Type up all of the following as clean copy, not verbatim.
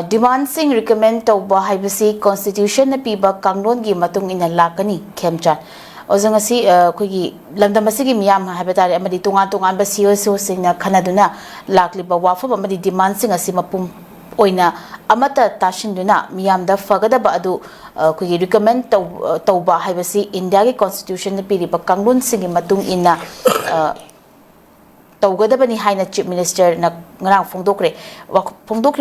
demand sing recommend tauba haibasi constitution na piba kanglon gi matung ina lakani khemchan ozangasi kogi lamdamasi gi miyam habatari amadi tunga tunga ba CSO singna khanaduna lakliba wafam amadi demand sing asi mapum oina amata tashinduna miyamda fagadaba adu kogi recommend tauba haibasi India gi constitution na piriba kanglon singi matung ina taugadabani haina chief minister na ngarang phongdokre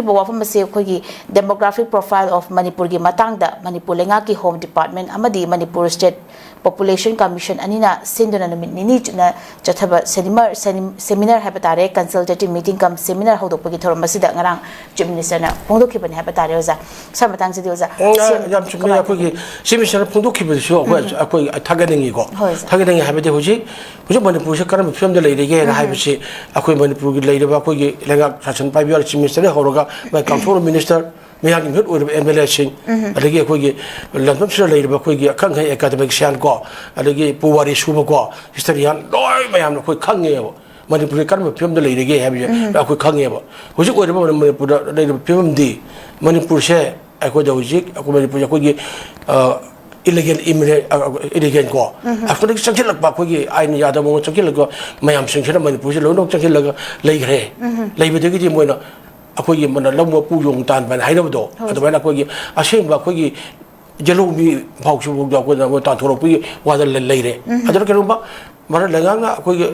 ba wafam se khogi demographic profile of Manipur gi matangda Manipur lenga ki home department amadi Manipur state population commission anina sinduna numit nini chuna chathaba seminar habatare consultative meeting kam seminar hodokpagi thormasida ngarang chief minister na phongdokre bani habatare oza samatang se oza yam chukme khogi seminar phongdokre ba so akoi thaganingi go thaganingi habade hoji Manipur se karam film de leige ga haibisi akoi Manipur gi leide ba khogi lenga sashan paibiyal chief minister horoga ba control minister Mayang hut or MLA sing adagi khogi lantam sira leide ba khogi akhang hai academic sian ko adagi puwari suba ko historian loi mayam no khoi khange bo Manipur karam film de leide ge habi akoi khange bo hoji or ba Manipur leide film di Manipur se akoi da hoji akoi Manipur khogi illegal illegal ko after changil lak ba khogi ain yada mo changil lak mayam sing sira Manipur se lonok changil lak lei gre lei be de gi moina akogi mana lamwa pu yong tan ban haina do adwana akogi aseng ba akogi jelo mi phau su do ko na ta thoro pi wa da lei re adar ke rumba mara langa akogi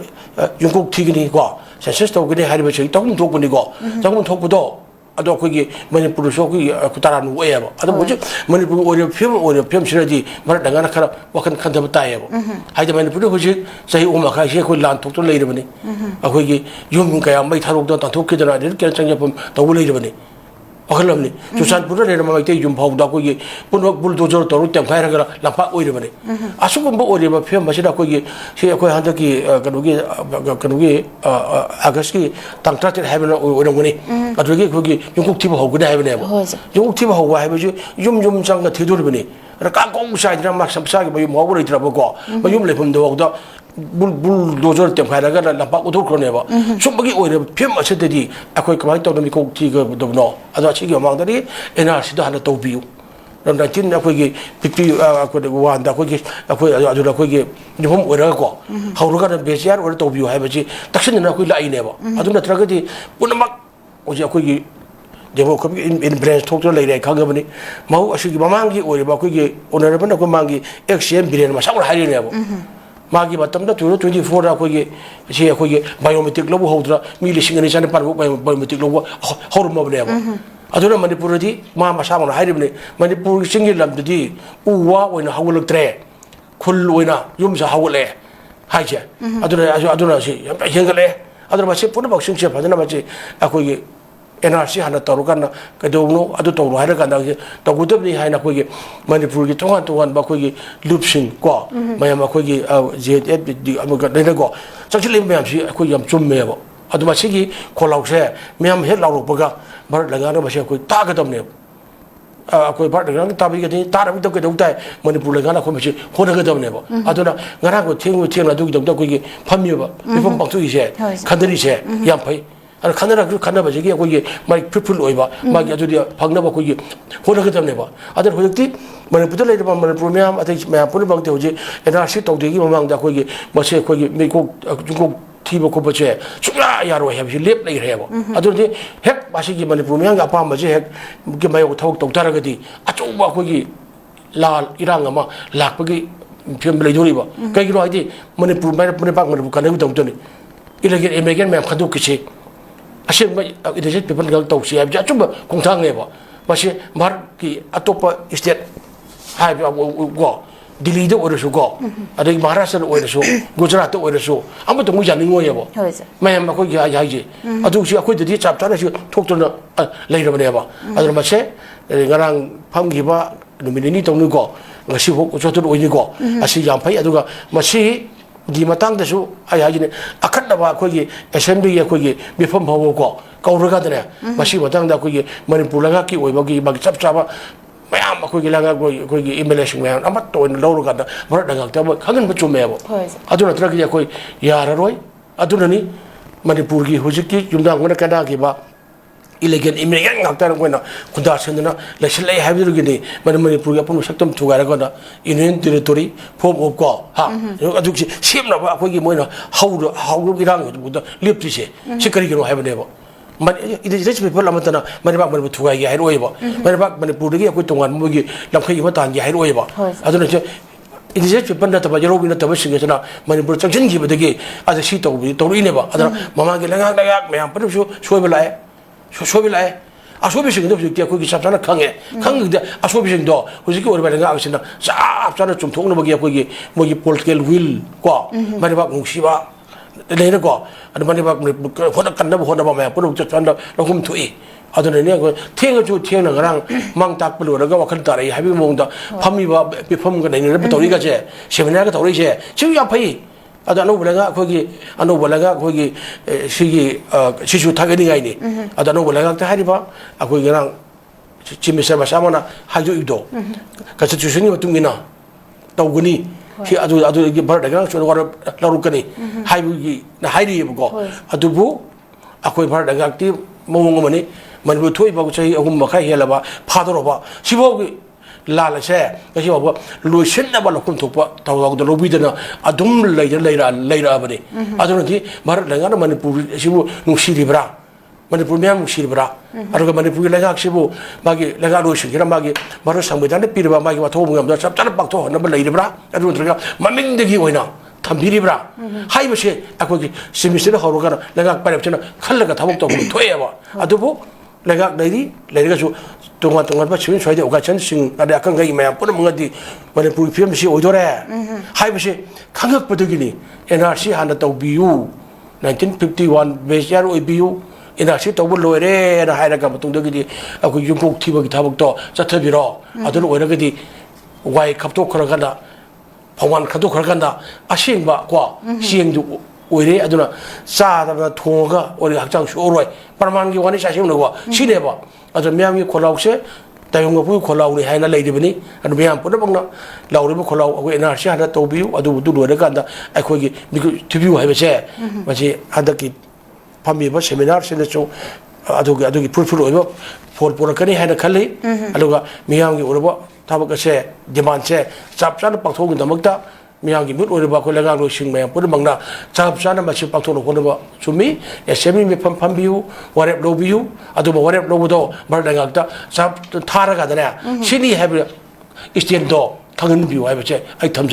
yungkok thigini ko success to gni hari ba sei tong thok ni ko tong thok do ado akogi Manipur so ki kutara nu e ba ado boje Manipur ore film siradi mara langa na khara wakan khanda ba tai ba haida Manipur hoji sai uma kha se ko lan thok to lei re bani akogi yum kaya mai tharok do ta thok ki dana ke changja pum to lei re bani akhalamni chusan pura le ma te yum phau da kogi punok bulldozer to ru tem khaira ga lampa oi re bani asugum ba ore ba film masida kogi se ko handa ki kanugi agas ki tangtra te haben oi ngoni adugi kogi yungkok thiba ho guna haben ba yungkok thiba ho wa haben yum chang ga thidor bani ra ka kong sai dra mak sam sa gi ba yum ho ro dra ba ko ba yum le phum do da bulldozer tem khaira ga lampa uthur krone ba sumbagi oi re film masida di akoi kamai to mi ko thi ga do no ado chi gi mang dari NRC da hana to biu ram da tin akoi gi pipi akoi de wan da akoi gi akoi adu da akoi gi nihum oi ra ko hauru ga besiar oi to biu hai ba chi taksin na akoi lai ne ba adu na tra ga di punamak oji akoi gi demo ko in branch talk to lai re khang ga bani mau asu gi mamang gi oi ba akoi gi honorable na ko mang gi XM biren ma sa hai ne ba magi batam da 24 ra ko ge che ko ge biometric lo hodra mi le singani san par biometric lo hor mo ne ba aduna Manipur di ma sa ma hai ne Manipur singi lam di uwa oina hawul tre khul oina yum sa hawule hai che aduna si hengale aduna ma se puna ba sing che aduna ma che ko ge NRC hana taru kana kadowno adu tawro haira kana to gudabni haina ko ge Manipur gi tongan ba ko ge lupsing ko mayam ko ge ZF di amaga ne go chachili mayam si ko yam chumme ba adu ma sigi kholau se mayam he lauro baga bar laga na ba se ko ta ga damne ko bar laga ta bi ge ta ra bi to ke dai Manipur laga na ko me si ho ga damne ba adu na ngara ko thing na du gi dam ko ge phammi ba bi pam pang tu se khandari se yam phai 아 카나바 저기 거기 막 피플 오이바 막 아주디 방나바 거기 호르게 잡네 봐 아들 호역티 만에 붙을래 봐 만에 프로그램 아들 매 보는 방때 오지 NRC 도대기 망다 거기 뭐세 거기 미국 중국 TV 거 버체 죽라 야로 해비 랩 내게 해 봐 아들이 핵 마시기 만에 프로그램 아빠 뭐지 핵 이게 마요 타고 똑따라거디 아쪽바 거기 라 이랑 아마 락버기 film 레이돌이 봐 그기로 하지 만에 프로그램 만에 방 만에 가는 거 동전이 이렇게 에메겐 매 가도 그치 아시 뭐 이제 people gal tau si abja chuba kongthang ne ba masi mar ki atopa state hai go Delhi de ore su go ade Maharashtra ore su Gujarat ore su amu to muja ningo ye bo mai ma ko ya ji adu si ko de chap ta si thok to na lai ra ne ba adu ma se ngarang pham gi ba numini tong ni go ngasi ho ko to oi ni go asi yam phai adu ga masi di matang da su aya ji ne akhat da ba ko gi assembly ye ko gi bifam hawo ko kaur ga da masi matang da ko gi Manipur la ki oi ba gi ba chap chapa mayam ko gi la ga ko gi emulation mayam amat to lo ga da bar da ga ta ba khagan ba chu me ba adu na tra gi ko ya ra roi adu na ni Manipur gi hujik ki jumda ngona ka da gi ba 이레겐 이미레겐 각다는 거나 군다선이나 레실레이 하비르기니 머니푸르가 품 색점 두가라거나 이는 테리토리 폼 없고 하 아주 시험나 봐 거기 뭐나 하우르기랑 뭐다 립티시 시커리기로 해보내고 만 이제 집에 별로 안 맞잖아 머니박 머니 두가 이게 해로해 봐 머니박 머니푸르기 그 동안 뭐기 남편이 뭐다 한게 해로해 봐 아주는 저 이제 집반다 봐 여러분이 더 버싱이잖아 머니푸르 정신 기부되게 아주 시도고 도리네 봐 아주 마마게 내가 매한 버릇 쇼벨라에 쇼빌라에 소비생도 그게 거기 잡잖아 강에 강인데 소비생도 그저께 오래전에 아시나 싹 잡잖아 좀 통로먹이야 거기 뭐기 볼트겔 윌과 마리박 뭉시바 내는 거 아니 마리박 호다 간다 호다 봐야 버럭 잡잖아 조금 투이 아들네 그 탱을 탱는 거랑 망딱 불러가 와칸 따라이 하비 몽다 밤이바 비펌가 내는 도리가 제 세미나가 도리제 지금 앞에 아도 안오블라가 거기 안오블라가 거기 시기 시주 타겟이 아니니 아도 안오블라가 때 하리바 거기 그냥 지미세 마사모나 하주이도 같이 주신이 어떤기나 떠오니 아주 이게 바르다가 저거 라루까니 하이기 하이리 보고 아두부 거기 바르다가 띠 뭐뭐뭐니 만부 토이바고 저희 어금 막하이 해라봐 파도로봐 시보기 라라세 그래서 뭐 루신나 발로 kum토파 타오가도 로비드나 아둠 레이라 버니 아주는지 말을 내가 마니푸르 시부 누시리브라 마니푸르 미야 누시리브라 아르가 마니푸르 내가 시부 마기 내가 루시기라 마기 말을 상부단에 비르바 마기 와 도움감도 잡자는 박토 넘을 레이브라 아주 들어가 만민되기 오이나 담비리브라 하이버시 아거기 시미스를 하루가 내가 빨리 없잖아 칼라가 다목도 토해야 봐 아두부 내가 내리가 주 동안 봐 지금 저희 오가 전신 아래 약간 가기 매야 뿌는 뭔가디 만에 불 피험시 오더래 하이버시 강력부득이니 NRC 하나 또 비유 1951 베시아로 비유 NRC 또 불로에라 하이라가 보통 저기디 그 윤국 티버기 다복도 자터비로 아들 오래가디 와이 갑도 걸어간다 방완 갑도 걸어간다 아시행바 과 시행도 오히려 아주나 싸다가 통어가 우리 학장 쇼로에 파만기 원이 자신 놓고 시내봐 아주 미양이 콜라우세 다용거 부이 콜라우리 하이나 레이디브니 아주 미양 뿌려 먹나 라우리브 콜라우고 NRC 하나 또 비우 아주 두루에 간다 아 거기 미그 투비우 해베세 마치 한다기 밤미버 세미나 신내죠 아주 풀풀 오이버 볼보라까니 하나 칼리 아루가 미양이 오르버 타버가세 디만체 잡자는 박토긴다 먹다 미양기 못 오르바 콜레가로 싱매야 뿌려 먹나 잡자는 마치 박토로 보내봐 주미 세미 미판 판비우 와랩 로비우 아도 와랩 로보도 말당각다 잡 타라가더냐 신이 해버 이스텐도 당근 비우 해버제 아이 탐제